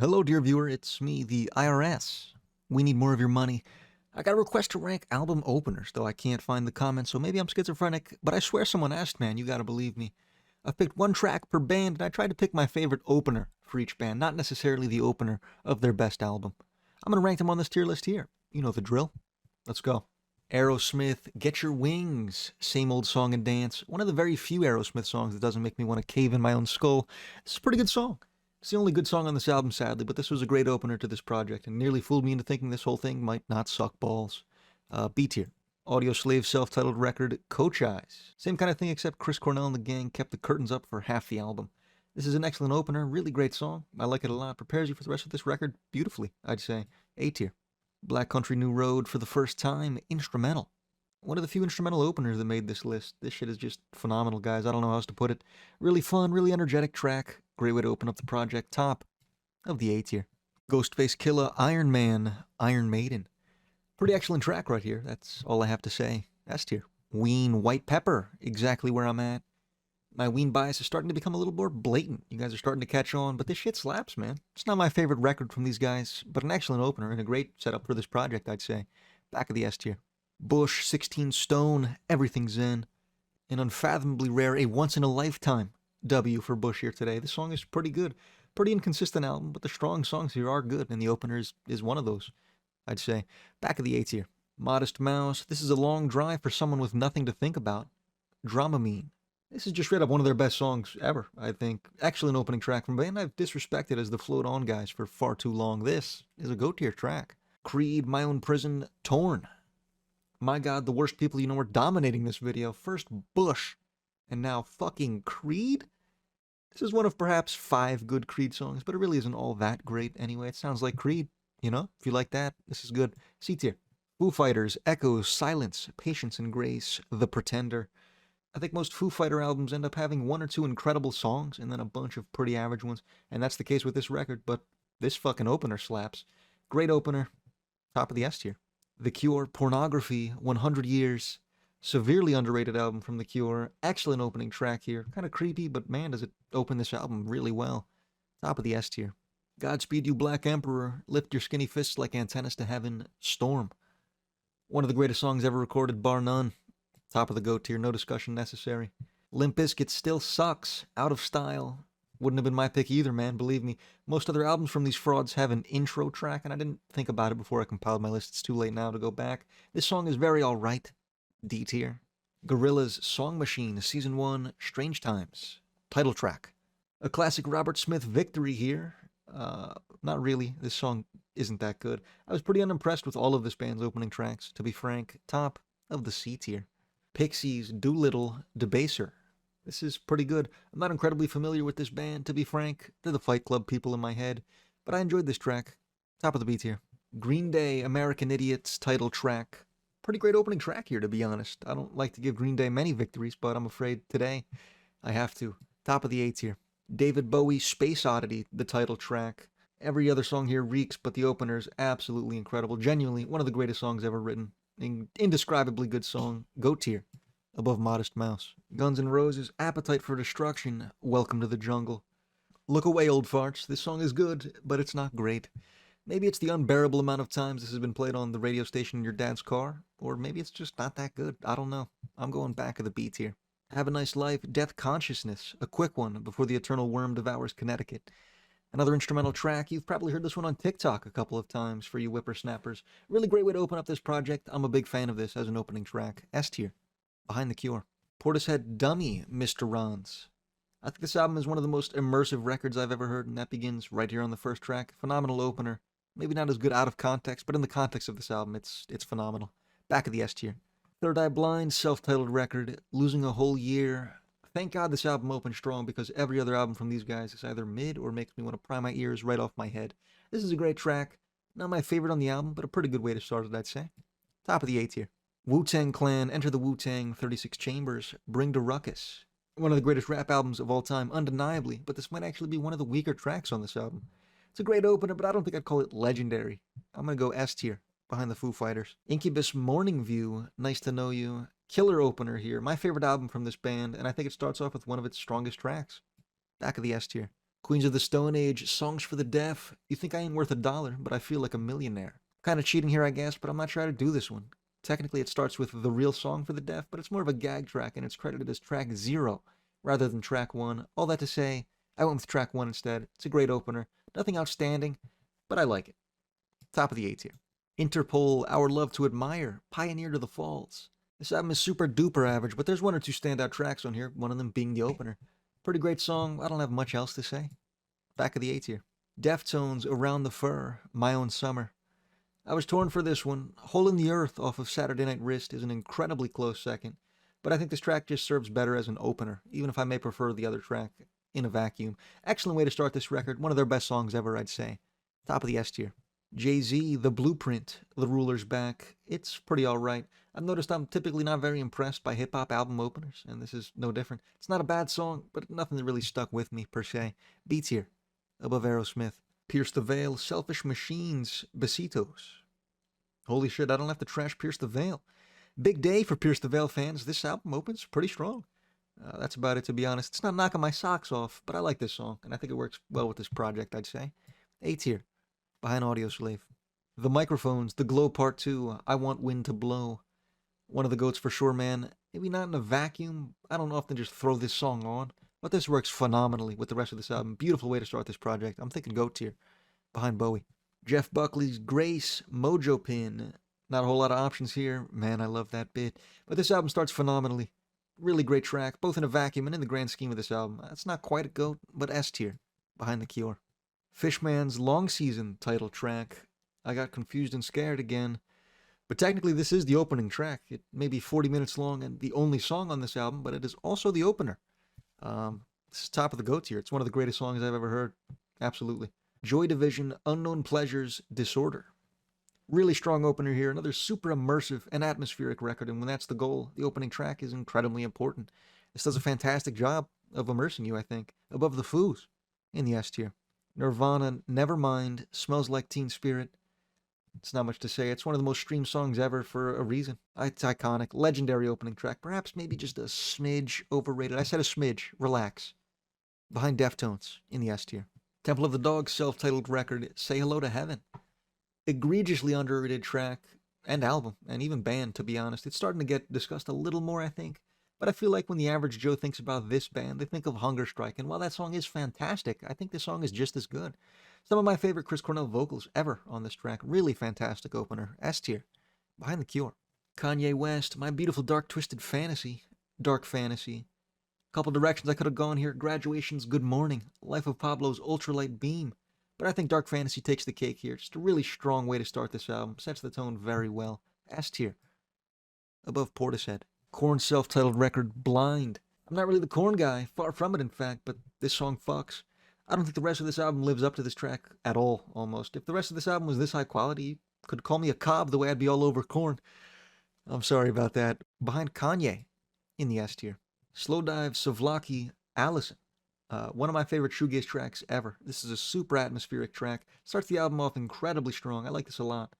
Hello, dear viewer. It's me, the IRS. We need more of your money. I got a request to rank album openers, though I can't find the comments, so maybe I'm schizophrenic, but I swear someone asked, man. You gotta believe me. I've picked one track per band, and I tried to pick my favorite opener for each band, not necessarily the opener of their best album. I'm gonna rank them on this tier list here. You know the drill. Let's go. Aerosmith, Get Your Wings, Same Old Song and Dance. One of the very few Aerosmith songs that doesn't make me want to cave in my own skull. It's a pretty good song. It's the only good song on this album, sadly, but this was a great opener to this project and nearly fooled me into thinking this whole thing might not suck balls. B tier. Audio Slave self-titled record, Coach Eyes. Same kind of thing except Chris Cornell and the gang kept the curtains up for half the album. This is an excellent opener, really great song. I like it a lot. Prepares you for the rest of this record beautifully, I'd say. A tier. Black Country New Road for the first time, instrumental. One of the few instrumental openers that made this list. This shit is just phenomenal, guys. I don't know how else to put it. Really fun, really energetic track. Great way to open up the project. Top of the A tier. Ghostface Killah, Iron Man, Iron Maiden. Pretty excellent track right here. That's all I have to say. S tier. Ween, White Pepper, exactly where I'm at. My Ween bias is starting to become a little more blatant. You guys are starting to catch on, but this shit slaps, man. It's not my favorite record from these guys, but an excellent opener and a great setup for this project, I'd say. Back of the S tier. Bush, 16 Stone, Everything's In. An unfathomably rare, a once-in-a-lifetime W for Bush here today. This song is pretty good. Pretty inconsistent album, but the strong songs here are good, and the opener is one of those, I'd say. Back of the A tier. Modest Mouse. This is a long drive for someone with nothing to think about. Dramamine. This is just straight up one of their best songs ever, I think. Excellent opening track from a band I've disrespected as the Float On guys for far too long. This is a go-tier track. Creed, My Own Prison, Torn. My God, the worst people you know are dominating this video. First Bush, and now fucking Creed? This is one of perhaps 5 good Creed songs, but it really isn't all that great anyway. It sounds like Creed, you know? If you like that, this is good. C tier. Foo Fighters, Echoes, Silence, Patience and Grace, The Pretender. I think most Foo Fighter albums end up having 1 or 2 incredible songs and then a bunch of pretty average ones, and that's the case with this record, but this fucking opener slaps. Great opener. Top of the S tier. The Cure, Pornography, 100 Years. Severely underrated album from The Cure. Excellent opening track here. Kind of creepy, but man, does it open this album really well. Top of the S tier. Godspeed You Black Emperor, Lift Your Skinny Fists Like Antennas to Heaven, Storm. One of the greatest songs ever recorded, bar none. Top of the GOAT tier, no discussion necessary. Limp Bizkit Still Sucks, Out of Style. Wouldn't have been my pick either, man, believe me. Most other albums from these frauds have an intro track, and I didn't think about it before I compiled my list. It's too late now to go back. This song is very alright. D tier. Gorillaz Song Machine, Season 1, Strange Times. Title track. A classic Robert Smith victory here. Not really. This song isn't that good. I was pretty unimpressed with all of this band's opening tracks, to be frank. Top of the C tier. Pixies, Doolittle, Debaser. This is pretty good. I'm not incredibly familiar with this band, to be frank. They're the Fight Club people in my head, but I enjoyed this track. Top of the B tier. Green Day, American Idiots, title track. Pretty great opening track here, to be honest. I don't like to give Green Day many victories, but I'm afraid today I have to. Top of the A tier. David Bowie, Space Oddity, the title track. Every other song here reeks, but the opener's absolutely incredible. Genuinely, one of the greatest songs ever written. Indescribably good song. GOAT tier. Above Modest Mouse. Guns N' Roses, Appetite for Destruction, Welcome to the Jungle. Look away, old farts. This song is good, but it's not great. Maybe it's the unbearable amount of times this has been played on the radio station in your dad's car, or maybe it's just not that good. I don't know. I'm going back of the B tier. Have a Nice Life, Death Consciousness, a quick one before the eternal worm devours Connecticut. Another instrumental track. You've probably heard this one on TikTok a couple of times for you whippersnappers. Really great way to open up this project. I'm a big fan of this as an opening track. S tier. Behind the Cure. Portishead Dummy, Mr. Rons. I think this album is one of the most immersive records I've ever heard, and that begins right here on the first track. Phenomenal opener. Maybe not as good out of context, but in the context of this album, it's phenomenal. Back of the S tier. Third Eye Blind, self-titled record, Losing a Whole Year. Thank God this album opened strong, because every other album from these guys is either mid or makes me want to pry my ears right off my head. This is a great track. Not my favorite on the album, but a pretty good way to start it, I'd say. Top of the A tier. Wu-Tang Clan, Enter the Wu-Tang, 36 Chambers, Bring the Ruckus. One of the greatest rap albums of all time, undeniably, but this might actually be one of the weaker tracks on this album. It's a great opener, but I don't think I'd call it legendary. I'm gonna go S tier, behind the Foo Fighters. Incubus Morning View, Nice to Know You. Killer opener here. My favorite album from this band, and I think it starts off with one of its strongest tracks. Back of the S tier. Queens of the Stone Age, Songs for the Deaf. You think I ain't worth $1, but I feel like a millionaire. Kind of cheating here, I guess, but I'm not sure how to do this one. Technically, it starts with the real song for the deaf, but it's more of a gag track, and it's credited as track 0 rather than track 1. All that to say, I went with track 1 instead. It's a great opener. Nothing outstanding, but I like it. Top of the A tier. Interpol, Our Love to Admire, Pioneer to the Falls. This album is super duper average, but there's one or two standout tracks on here, one of them being the opener. Pretty great song, I don't have much else to say. Back of the A tier. Deftones, Around the Fur, My Own Summer. I was torn for this one. Hole in the Earth off of Saturday Night Wrist is an incredibly close second, but I think this track just serves better as an opener, even if I may prefer the other track in a vacuum. Excellent way to start this record, one of their best songs ever, I'd say. Top of the S tier. Jay-Z, The Blueprint, The Ruler's Back. It's pretty alright. I've noticed I'm typically not very impressed by hip-hop album openers, and this is no different. It's not a bad song, but nothing that really stuck with me, per se. B tier, above Aerosmith. Pierce the Veil, Selfish Machines, Besitos. Holy shit, I don't have to trash Pierce the Veil. Big day for Pierce the Veil fans. This album opens pretty strong. That's about it, to be honest. It's not knocking my socks off, but I like this song, and I think it works well with this project, I'd say. A tier, behind Audioslave. The Microphones, The Glow Part 2, I Want Wind to Blow. One of the goats for sure, man. Maybe not in a vacuum. I don't often just throw this song on, but this works phenomenally with the rest of this album. Beautiful way to start this project. I'm thinking GOAT tier, behind Bowie. Jeff Buckley's Grace, Mojo Pin. Not a whole lot of options here. Man, I love that bit. But this album starts phenomenally. Really great track, both in a vacuum and in the grand scheme of this album. It's not quite a GOAT, but S tier, behind The Cure. Fishman's Long Season title track. I got confused and scared again. But technically this is the opening track. It may be 40 minutes long and the only song on this album, but it is also the opener. This is top of the GOAT tier. It's one of the greatest songs I've ever heard. Absolutely. Joy Division, Unknown Pleasures, Disorder. Really strong opener here. Another super immersive and atmospheric record, and when that's the goal, the opening track is incredibly important. This does a fantastic job of immersing you, I think. Above the Foos, in the S tier. Nirvana, Nevermind, Smells Like Teen Spirit. It's not much to say. It's one of the most streamed songs ever for a reason. It's iconic. Legendary opening track. Perhaps maybe just a smidge overrated. I said a smidge. Relax. Behind Deftones, in the S tier. Temple of the Dog, self-titled record, Say Hello to Heaven. Egregiously underrated track and album, and even band, to be honest. It's starting to get discussed a little more, I think. But I feel like when the average Joe thinks about this band, they think of Hunger Strike. And while that song is fantastic, I think this song is just as good. Some of my favorite Chris Cornell vocals ever on this track. Really fantastic opener. S tier, behind The Cure. Kanye West, My Beautiful Dark Twisted Fantasy. Dark Fantasy. Couple directions I could have gone here. Graduation's Good Morning. Life of Pablo's Ultralight Beam. But I think Dark Fantasy takes the cake here. Just a really strong way to start this album. Sets the tone very well. S tier, above Portishead. Korn's self-titled record, Blind. I'm not really the Korn guy. Far from it, in fact. But this song fucks. I don't think the rest of this album lives up to this track at all, almost. If the rest of this album was this high quality, you could call me a cob the way I'd be all over Korn. I'm sorry about that. Behind Kanye, in the S tier. Slow Dive, Savlaki, Allison. One of my favorite shoegaze tracks ever. This is a super atmospheric track. Starts the album off incredibly strong. I like this a lot.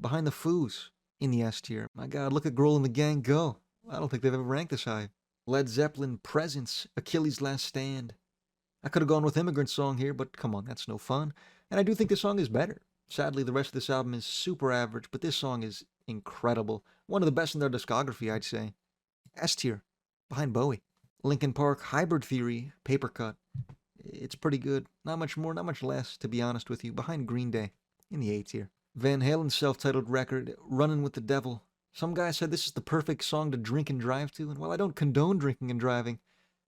Behind the Foos, in the S tier. My God, look at Grohl and the gang go. I don't think they've ever ranked this high. Led Zeppelin, Presence, Achilles' Last Stand. I could have gone with Immigrant Song here, but come on, that's no fun. And I do think this song is better. Sadly, the rest of this album is super average, but this song is incredible. One of the best in their discography, I'd say. S tier, behind Bowie. Linkin Park, Hybrid Theory, Paper Cut. It's pretty good. Not much more, not much less, to be honest with you. Behind Green Day, in the A tier. Van Halen's self-titled record, Runnin' with the Devil. Some guy said this is the perfect song to drink and drive to, and while I don't condone drinking and driving,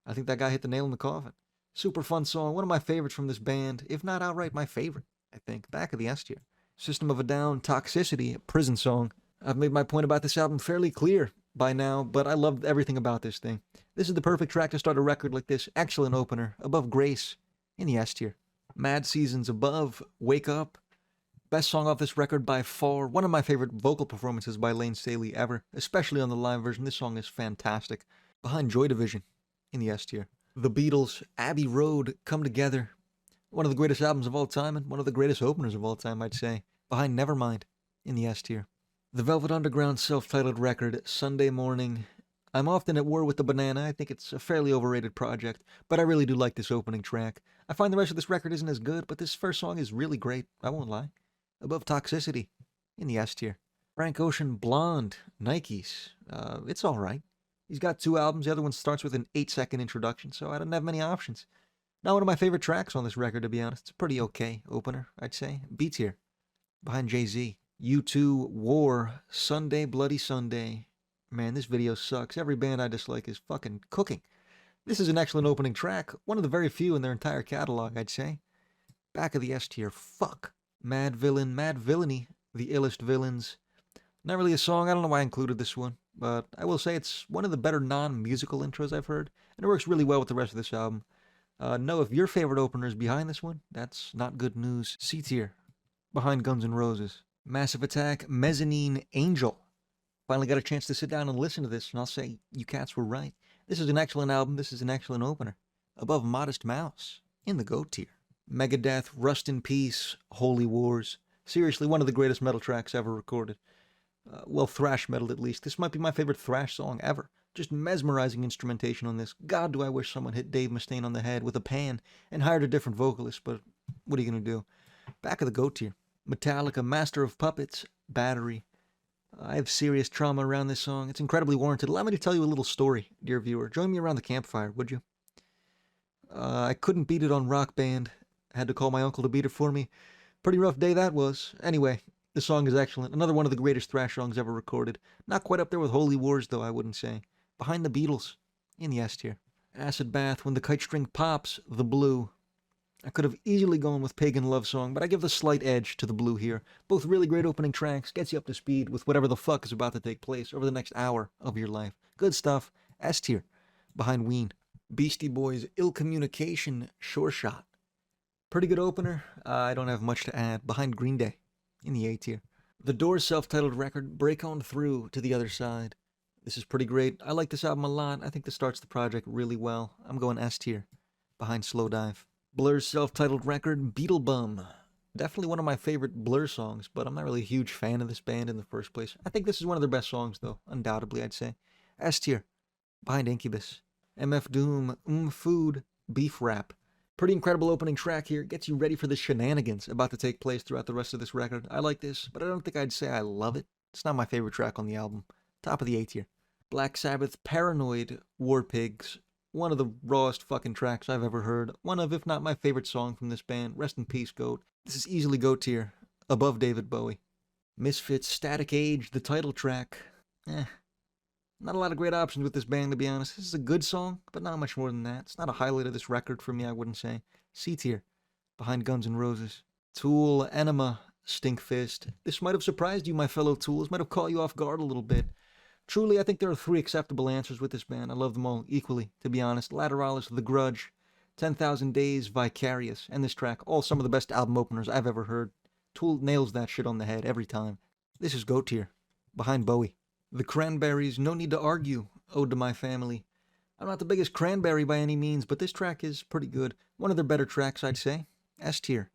I think that guy hit the nail in the coffin. Super fun song, one of my favorites from this band, if not outright my favorite, I think. Back of the S tier. System of a Down, Toxicity, Prison Song. I've made my point about this album fairly clear by now, but I loved everything about this thing. This is the perfect track to start a record like this. Excellent opener, above Grace, in the S tier. Mad Seasons, above Wake Up. Best song off this record by far. One of my favorite vocal performances by Lane Staley ever, especially on the live version. This song is fantastic. Behind Joy Division, in the S tier. The Beatles, Abbey Road, Come Together. One of the greatest albums of all time and one of the greatest openers of all time, I'd say. Behind Nevermind, in the S tier. The Velvet Underground self-titled record, Sunday Morning. I'm often at war with the Banana. I think it's a fairly overrated project, but I really do like this opening track. I find the rest of this record isn't as good, but this first song is really great, I won't lie. Above Toxicity, in the S tier. Frank Ocean, Blonde, Nikes. It's alright. He's got 2 albums, the other one starts with an 8-second introduction, so I don't have many options. Not one of my favorite tracks on this record, to be honest. It's a pretty okay opener, I'd say. B tier. Behind Jay-Z. U2, War, Sunday, Bloody Sunday. Man, this video sucks. Every band I dislike is fucking cooking. This is an excellent opening track. One of the very few in their entire catalog, I'd say. Back of the S tier. Fuck. Mad Villain, Mad Villainy. The Illest Villains. Not really a song. I don't know why I included this one. But I will say it's one of the better non-musical intros I've heard. And it works really well with the rest of this album. No, if your favorite opener is behind this one, that's not good news. C tier. Behind Guns N' Roses. Massive Attack, Mezzanine, Angel. Finally got a chance to sit down and listen to this, and I'll say, you cats were right. This is an excellent album. This is an excellent opener. Above Modest Mouse, in the GOAT tier. Megadeth, Rust in Peace, Holy Wars. Seriously, one of the greatest metal tracks ever recorded. Well, thrash metal at least. This might be my favorite thrash song ever. Just mesmerizing instrumentation on this. God, do I wish someone hit Dave Mustaine on the head with a pan and hired a different vocalist, but what are you going to do? Back of the GOAT tier. Metallica, Master of Puppets, Battery. I have serious trauma around this song. It's incredibly warranted. Allow me to tell you a little story, dear viewer. Join me around the campfire, would you? I couldn't beat it on Rock Band. I had to call my uncle to beat it for me. Pretty rough day that was. Anyway, the song is excellent. Another one of the greatest thrash songs ever recorded. Not quite up there with Holy Wars, though, I wouldn't say. Behind the Beatles, in the S tier. Acid Bath, When the Kite String Pops, The Blue. I could have easily gone with Pagan Love Song, but I give the slight edge to The Blue here. Both really great opening tracks, gets you up to speed with whatever the fuck is about to take place over the next hour of your life. Good stuff. S tier. Behind Ween. Beastie Boys, Ill Communication, Sure Shot. Pretty good opener. I don't have much to add. Behind Green Day, in the A tier. The Doors' self-titled record, Break On Through to the Other Side. This is pretty great. I like this album a lot. I think this starts the project really well. I'm going S tier. Behind Slow Dive. Blur's self-titled record, Beetlebum. Definitely one of my favorite Blur songs, but I'm not really a huge fan of this band in the first place. I think this is one of their best songs, though, undoubtedly, I'd say. S tier. Behind Incubus. MF Doom, Food, Beef Rap. Pretty incredible opening track here. Gets you ready for the shenanigans about to take place throughout the rest of this record. I like this, but I don't think I'd say I love it. It's not my favorite track on the album. Top of the A tier. Black Sabbath, Paranoid, War Pigs. One of the rawest fucking tracks I've ever heard. One of, if not my favorite song from this band. Rest in peace, GOAT. This is easily GOAT tier. Above David Bowie. Misfits, Static Age, the title track. Not a lot of great options with this band, to be honest. This is a good song, but not much more than that. It's not a highlight of this record for me, I wouldn't say. C tier. Behind Guns N' Roses. Tool, Enema, Stinkfist. This might have surprised you, my fellow Tools. Might have caught you off guard a little bit. Truly, I think there are 3 acceptable answers with this band. I love them all equally, to be honest. Lateralis, The Grudge, 10,000 Days, Vicarious, and this track. All some of the best album openers I've ever heard. Tool nails that shit on the head every time. This is GOAT tier. Behind Bowie. The Cranberries, No Need to Argue, Ode to My Family. I'm not the biggest Cranberry by any means, but this track is pretty good. One of their better tracks, I'd say. S tier.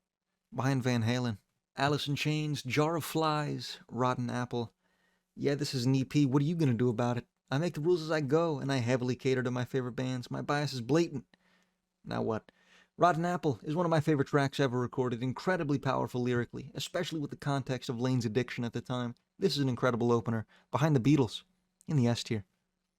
Behind Van Halen. Alice in Chains, Jar of Flies, Rotten Apple. Yeah, this is an EP. What are you going to do about it? I make the rules as I go, and I heavily cater to my favorite bands. My bias is blatant. Now what? Rotten Apple is one of my favorite tracks ever recorded, incredibly powerful lyrically, especially with the context of Lane's addiction at the time. This is an incredible opener. Behind the Beatles, in the S tier.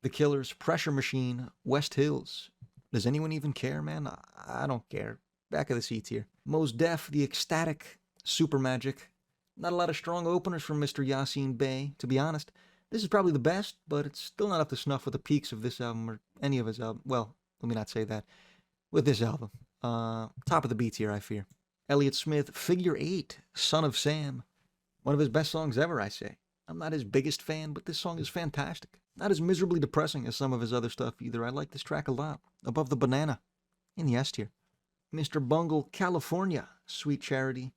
The Killers, Pressure Machine, West Hills. Does anyone even care, man? I don't care. Back of the C tier. Mos Def, The Ecstatic, Super Magic. Not a lot of strong openers from Mr. Yassine Bey, to be honest. This is probably the best, but it's still not up to snuff with the peaks of this album or any of his album. Well, let me not say that. With this album. Top of the B tier, I fear. Elliott Smith, Figure 8, Son of Sam. One of his best songs ever, I say. I'm not his biggest fan, but this song is fantastic. Not as miserably depressing as some of his other stuff either. I like this track a lot. Above the Banana, in the S tier. Mr. Bungle, California, Sweet Charity.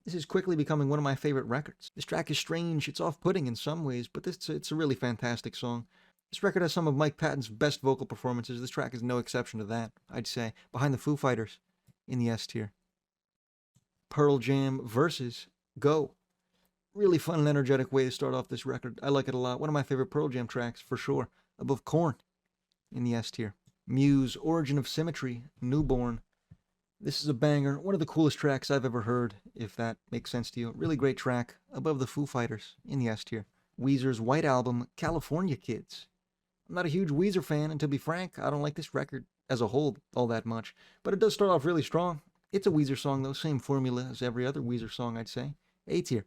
This is quickly becoming one of my favorite records. This track is strange, it's off-putting in some ways, but it's a really fantastic song. This record has some of Mike Patton's best vocal performances. This track is no exception to that, I'd say. Behind the Foo Fighters, in the S tier. Pearl Jam versus Go. Really fun and energetic way to start off this record. I like it a lot. One of my favorite Pearl Jam tracks, for sure. Above Korn in the S tier. Muse, Origin of Symmetry, Newborn. This is a banger, one of the coolest tracks I've ever heard, if that makes sense to you. Really great track, above the Foo Fighters in the S tier. Weezer's White Album, California Kids. I'm not a huge Weezer fan, and to be frank, I don't like this record as a whole all that much, but it does start off really strong. It's a Weezer song though, same formula as every other Weezer song I'd say. A tier.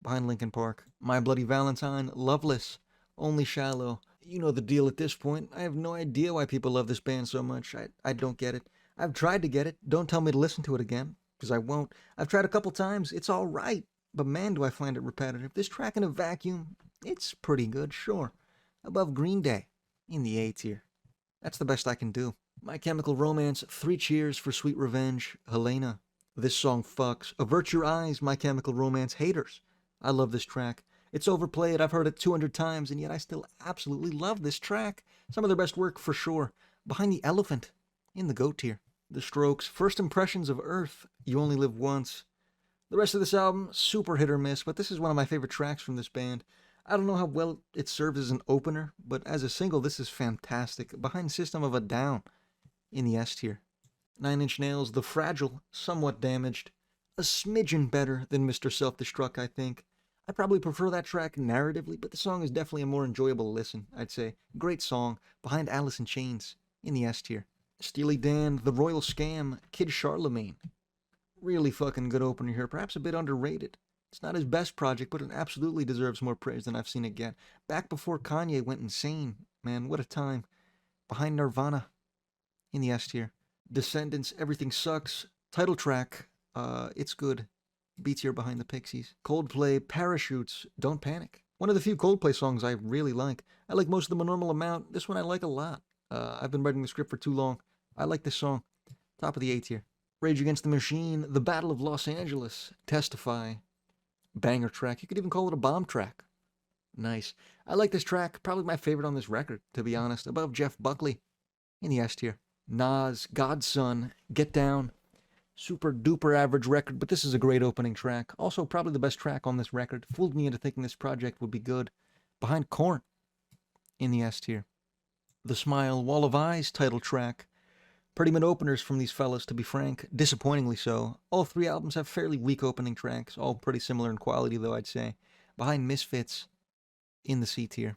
Behind Linkin Park. My Bloody Valentine, Loveless, Only Shallow. You know the deal at this point. I have no idea why people love this band so much. I don't get it. I've tried to get it. Don't tell me to listen to it again, because I won't. I've tried a couple times. It's all right, but man, do I find it repetitive. This track in a vacuum, it's pretty good, sure. Above Green Day, in the A tier. That's the best I can do. My Chemical Romance, Three Cheers for Sweet Revenge, Helena. This song fucks. Avert Your Eyes, My Chemical Romance, Haters. I love this track. It's overplayed, I've heard it 200 times, and yet I still absolutely love this track. Some of their best work for sure. Behind the Elephant, in the GOAT tier. The Strokes, First Impressions of Earth, You Only Live Once. The rest of this album, super hit or miss, but this is one of my favorite tracks from this band. I don't know how well it serves as an opener, but as a single, this is fantastic. Behind System of a Down, in the S tier. Nine Inch Nails, The Fragile, somewhat damaged. A smidgen better than Mr. Self-Destruct, I think. I probably prefer that track narratively, but the song is definitely a more enjoyable listen, I'd say. Great song. Behind Alice in Chains, in the S tier. Steely Dan, The Royal Scam, Kid Charlemagne. Really fucking good opener here, perhaps a bit underrated. It's not his best project, but it absolutely deserves more praise than I've seen it get. Back before Kanye went insane. Man, what a time. Behind Nirvana, in the S tier. Descendants, Everything Sucks. Title track, it's good. B tier behind the Pixies. Coldplay, Parachutes, Don't Panic. One of the few Coldplay songs I really like. I like most of them a normal amount. This one I like a lot. I've been writing the script for too long. I like this song. Top of the A tier. Rage Against the Machine, The Battle of Los Angeles, Testify. Banger track. You could even call it a bomb track. Nice. I like this track. Probably my favorite on this record, to be honest. Above Jeff Buckley in the S tier. Nas, Godson, Get Down. Super duper average record, but this is a great opening track. Also, probably the best track on this record. Fooled me into thinking this project would be good. Behind Korn in the S tier. The Smile, Wall of Eyes title track. Pretty mid openers from these fellas, to be frank. Disappointingly so. All three albums have fairly weak opening tracks, all pretty similar in quality, though, I'd say. Behind Misfits in the C tier.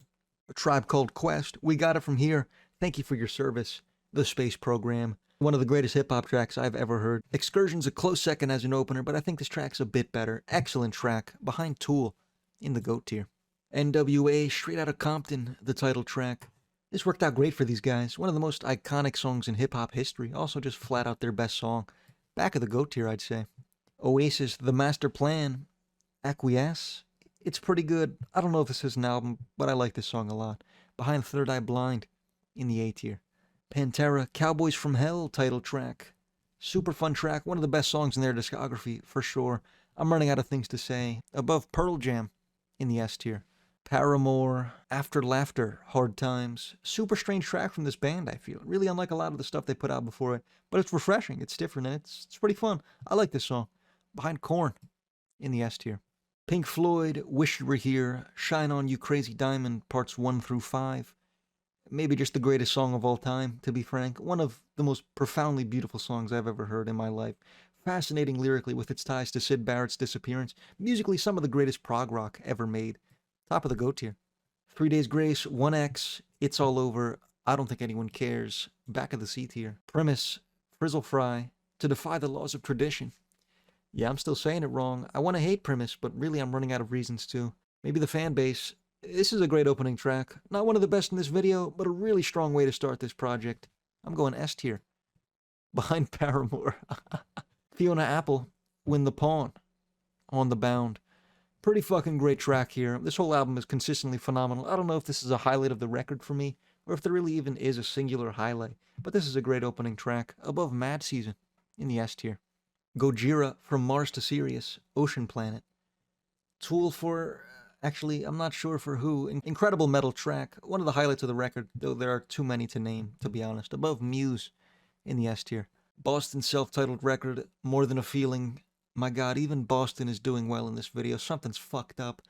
A Tribe Called Quest, We Got It From Here. Thank you for your service. The Space Program. One of the greatest hip-hop tracks I've ever heard. Excursion's a close second as an opener, but I think this track's a bit better. Excellent track. Behind Tool in the GOAT tier. NWA, Straight Outta Compton, the title track. This worked out great for these guys. One of the most iconic songs in hip-hop history. Also just flat out their best song. Back of the GOAT tier, I'd say. Oasis, The Master Plan, Acquiesce. It's pretty good. I don't know if this is an album, but I like this song a lot. Behind Third Eye Blind in the A tier. Pantera, Cowboys from Hell title track. Super fun track. One of the best songs in their discography, for sure. I'm running out of things to say. Above Pearl Jam in the S tier. Paramore, After Laughter, Hard Times. Super strange track from this band, I feel. Really unlike a lot of the stuff they put out before it. But it's refreshing, it's different, and it's pretty fun. I like this song. Behind Korn in the S tier. Pink Floyd, Wish You Were Here, Shine On You Crazy Diamond, parts 1 through 5. Maybe just the greatest song of all time, to be frank. One of the most profoundly beautiful songs I've ever heard in my life. Fascinating lyrically with its ties to Syd Barrett's disappearance. Musically, some of the greatest prog rock ever made. Top of the GOAT tier. 3 Days Grace, 1X, It's All Over, I Don't Think Anyone Cares. Back of the C tier. Premise, Frizzle Fry, To Defy the Laws of Tradition. Yeah, I'm still saying it wrong. I want to hate Premise, but really I'm running out of reasons to. Maybe the fan base. This is a great opening track. Not one of the best in this video, but a really strong way to start this project. I'm going S tier. Behind Paramore. Fiona Apple, Win the Pawn. On the Bound. Pretty fucking great track here. This whole album is consistently phenomenal. I don't know if this is a highlight of the record for me, or if there really even is a singular highlight, but this is a great opening track. Above Mad Season in the S tier. Gojira, From Mars to Sirius, Ocean Planet. Tool for... Actually, I'm not sure for who. Incredible metal track. One of the highlights of the record, though there are too many to name, to be honest. Above Muse in the S tier. Boston self-titled record, More Than a Feeling. My God, even Boston is doing well in this video. Something's fucked up.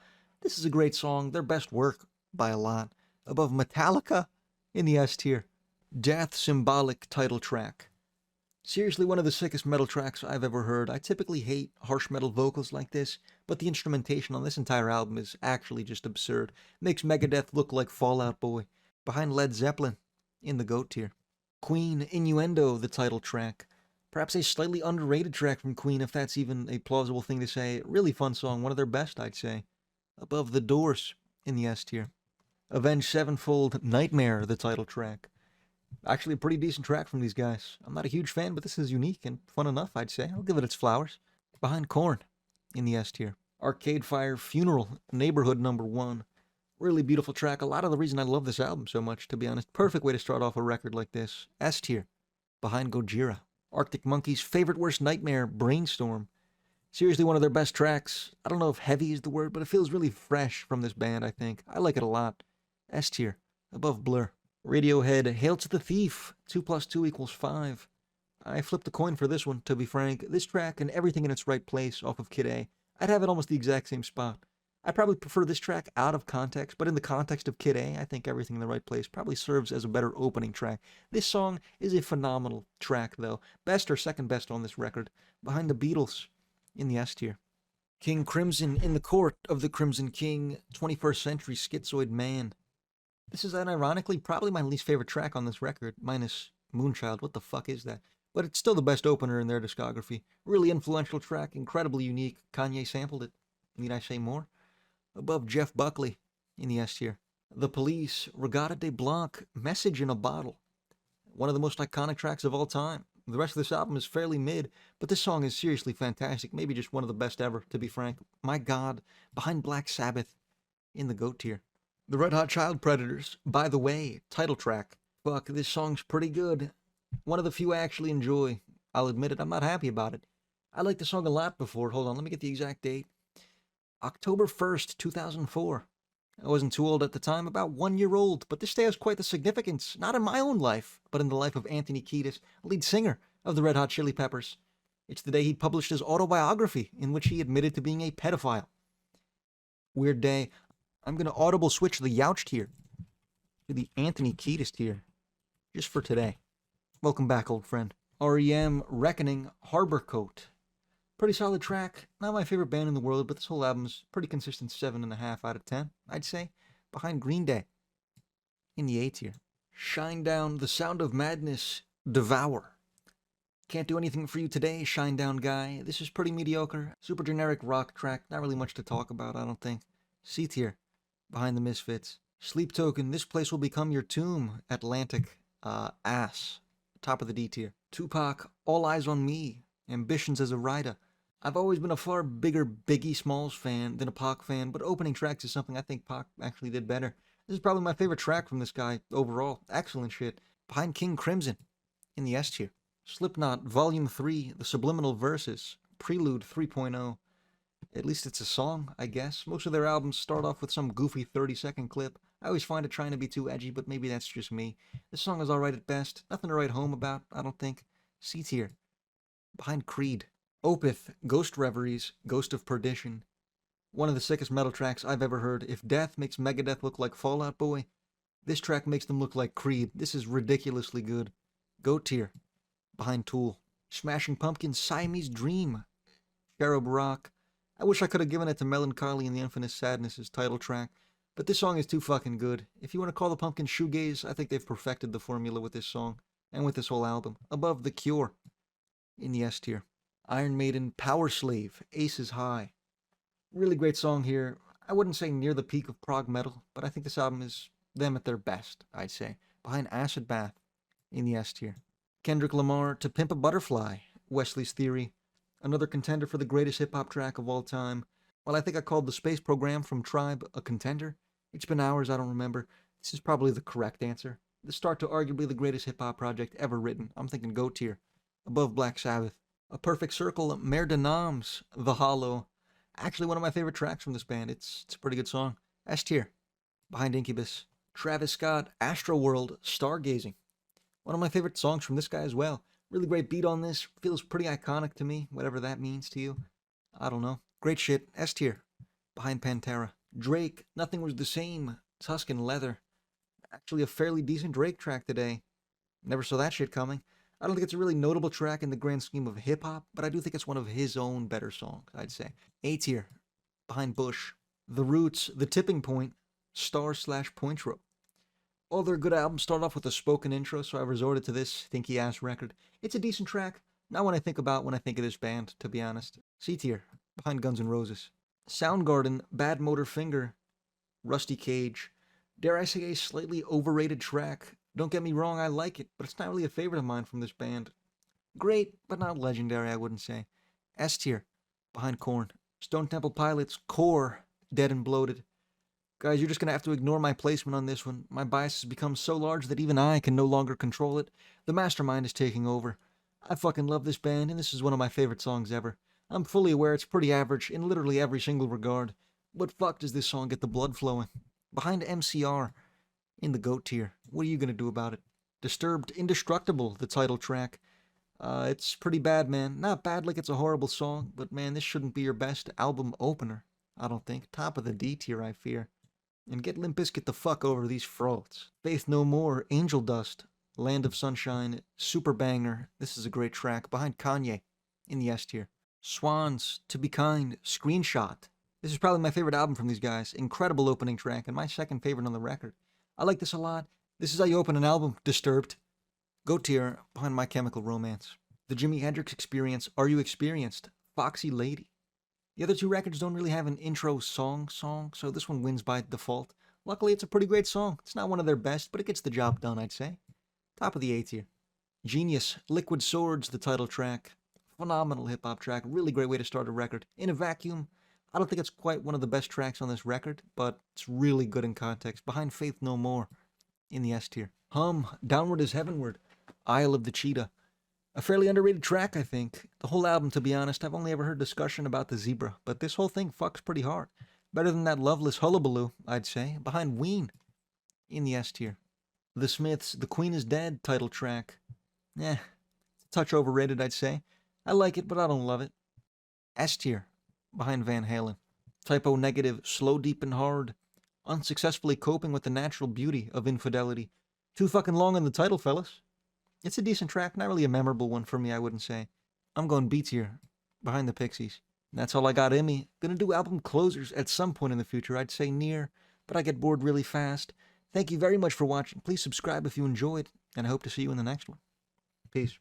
This is a great song. Their best work by a lot. Above Metallica in the S tier. Death Symbolic title track. Seriously, one of the sickest metal tracks I've ever heard. I typically hate harsh metal vocals like this, but the instrumentation on this entire album is actually just absurd. Makes Megadeth look like Fall Out Boy. Behind Led Zeppelin in the GOAT tier. Queen Innuendo, the title track. Perhaps a slightly underrated track from Queen, if that's even a plausible thing to say. Really fun song, one of their best, I'd say. Above The Doors in the S tier. Avenged Sevenfold, Nightmare, the title track. Actually, a pretty decent track from these guys. I'm not a huge fan, but this is unique and fun enough, I'd say. I'll give it its flowers. Behind Korn in the S tier. Arcade Fire, Funeral, Neighborhood number 1. Really beautiful track. A lot of the reason I love this album so much, to be honest. Perfect way to start off a record like this. S tier. Behind Gojira. Arctic Monkeys' Favorite Worst Nightmare, Brainstorm. Seriously, one of their best tracks. I don't know if heavy is the word, but it feels really fresh from this band, I think. I like it a lot. S tier. Above Blur. Radiohead, Hail to the Thief. 2 plus 2 equals 5. I flipped a coin for this one, to be frank. This track and everything in its right place off of Kid A. I'd have it almost the exact same spot. I probably prefer this track out of context, but in the context of Kid A, I think Everything in the Right Place probably serves as a better opening track. This song is a phenomenal track, though. Best or second best on this record. Behind the Beatles in the S tier. King Crimson, In the Court of the Crimson King, 21st Century Schizoid Man. This is unironically probably my least favorite track on this record, minus Moonchild. What the fuck is that? But it's still the best opener in their discography. Really influential track, incredibly unique. Kanye sampled it. Need I say more? Above Jeff Buckley in the S tier. The Police, Regatta de Blanc, Message in a Bottle. One of the most iconic tracks of all time. The rest of this album is fairly mid, but this song is seriously fantastic. Maybe just one of the best ever, to be frank. My God, Behind Black Sabbath in the GOAT tier. The Red Hot Child Predators, By the Way, title track. Fuck, this song's pretty good. One of the few I actually enjoy. I'll admit it, I'm not happy about it. I liked the song a lot before. Hold on, let me get the exact date. October 1st, 2004. I wasn't too old at the time, about 1 year old, but this day has quite the significance, not in my own life, but in the life of Anthony Kiedis, lead singer of the Red Hot Chili Peppers. It's the day he published his autobiography, in which he admitted to being a pedophile. Weird day. I'm going to audible switch the Youch tier to the Anthony Kiedis tier, just for today. Welcome back, old friend. R.E.M. Reckoning, Harbor Coat. Pretty solid track. Not my favorite band in the world, but this whole album's pretty consistent 7.5 out of 10, I'd say. Behind Green Day in the A tier. Shinedown, The Sound of Madness, Devour. Can't do anything for you today, Shinedown guy. This is pretty mediocre. Super generic rock track. Not really much to talk about, I don't think. C tier. Behind the Misfits. Sleep Token, This Place Will Become Your Tomb, Atlantic, Ass. Top of the D tier. Tupac, All Eyes on Me, Ambitions as a Writer. I've always been a far bigger Biggie Smalls fan than a Pac fan, but opening tracks is something I think Pac actually did better. This is probably my favorite track from this guy overall. Excellent shit. Behind King Crimson in the S tier. Slipknot, Volume 3, The Subliminal Verses, Prelude 3.0. At least it's a song, I guess. Most of their albums start off with some goofy 30-second clip. I always find it trying to be too edgy, but maybe that's just me. This song is alright at best. Nothing to write home about, I don't think. C tier. Behind Creed. Opeth, Ghost Reveries, Ghost of Perdition. One of the sickest metal tracks I've ever heard. If Death makes Megadeth look like Fall Out Boy, this track makes them look like Creed. This is ridiculously good. GOAT tier. Behind Tool. Smashing Pumpkins, Siamese Dream. Cherub Rock. I wish I could have given it to Melancholy and the Infinite Sadness' title track, but this song is too fucking good. If you want to call the Pumpkins shoegaze, I think they've perfected the formula with this song, and with this whole album. Above The Cure in the S tier. Iron Maiden, Power Slave, Aces High. Really great song here. I wouldn't say near the peak of prog metal, but I think this album is them at their best, I'd say. Behind Acid Bath in the S tier. Kendrick Lamar, To Pimp a Butterfly, Wesley's Theory. Another contender for the greatest hip-hop track of all time. Well, I think I called the Space Program from Tribe a contender. It's been hours, I don't remember. This is probably the correct answer. The start to arguably the greatest hip-hop project ever written. I'm thinking GOAT tier. Above Black Sabbath. A Perfect Circle, Mare de Noms, The Hollow. Actually, one of my favorite tracks from this band. It's a pretty good song. S tier. Behind Incubus. Travis Scott, Astroworld, Stargazing. One of my favorite songs from this guy as well. Really great beat on this. Feels pretty iconic to me, whatever that means to you. I don't know. Great shit. S tier. Behind Pantera. Drake, Nothing Was the Same, Tuscan Leather. Actually, a fairly decent Drake track today. Never saw that shit coming. I don't think it's a really notable track in the grand scheme of hip hop, but I do think it's one of his own better songs, I'd say. A tier, behind Bush. The Roots, The Tipping Point, Star/Pointro. All their good albums start off with a spoken intro, so I resorted to this stinky ass record. It's a decent track, not what I think about when I think of this band, to be honest. C tier, behind Guns N' Roses. Soundgarden, Bad Motor Finger, Rusty Cage. Dare I say a slightly overrated track. Don't get me wrong, I like it, but it's not really a favorite of mine from this band. Great, but not legendary, I wouldn't say. S tier, behind Korn. Stone Temple Pilots, Core, Dead and Bloated. Guys, you're just gonna have to ignore my placement on this one. My bias has become so large that even I can no longer control it. The mastermind is taking over. I fucking love this band, and this is one of my favorite songs ever. I'm fully aware it's pretty average in literally every single regard, but fuck does this song get the blood flowing. Behind MCR, in the GOAT tier. What are you gonna do about it? Disturbed Indestructible, the title track. It's pretty bad, man. Not bad like it's a horrible song, but man, this shouldn't be your best album opener, I don't think. Top of the D tier, I fear. And get Limp Bizkit the fuck over these frauds. Faith No More, Angel Dust, Land of Sunshine, Super Banger. This is a great track. Behind Kanye, in the S tier. Swans, To Be Kind, Screenshot. This is probably my favorite album from these guys. Incredible opening track, and my second favorite on the record. I like this a lot. This is how you open an album, Disturbed. GOAT tier, behind My Chemical Romance. The Jimi Hendrix Experience, Are You Experienced? Foxy Lady. The other two records don't really have an intro song, so this one wins by default. Luckily, it's a pretty great song. It's not one of their best, but it gets the job done, I'd say. Top of the A tier. Genius, Liquid Swords, the title track. Phenomenal hip-hop track. Really great way to start a record. In a vacuum, I don't think it's quite one of the best tracks on this record, but it's really good in context. Behind Faith No More, in the S tier. Hum, Downward is Heavenward, Isle of the Cheetah. A fairly underrated track, I think. The whole album, to be honest, I've only ever heard discussion about the zebra, but this whole thing fucks pretty hard. Better than that Loveless Hullabaloo, I'd say. Behind Ween, in the S tier. The Smiths, The Queen is Dead title track. It's a touch overrated, I'd say. I like it, but I don't love it. S tier, behind Van Halen. Typo Negative, Slow, Deep, and Hard. Unsuccessfully coping with the natural beauty of infidelity. Too fucking long on the title, fellas. It's a decent track, not really a memorable one for me, I wouldn't say. I'm going B tier, behind the Pixies. And that's all I got in me. Gonna do album closers at some point in the future, I'd say near, but I get bored really fast. Thank you very much for watching. Please subscribe if you enjoyed, and I hope to see you in the next one. Peace.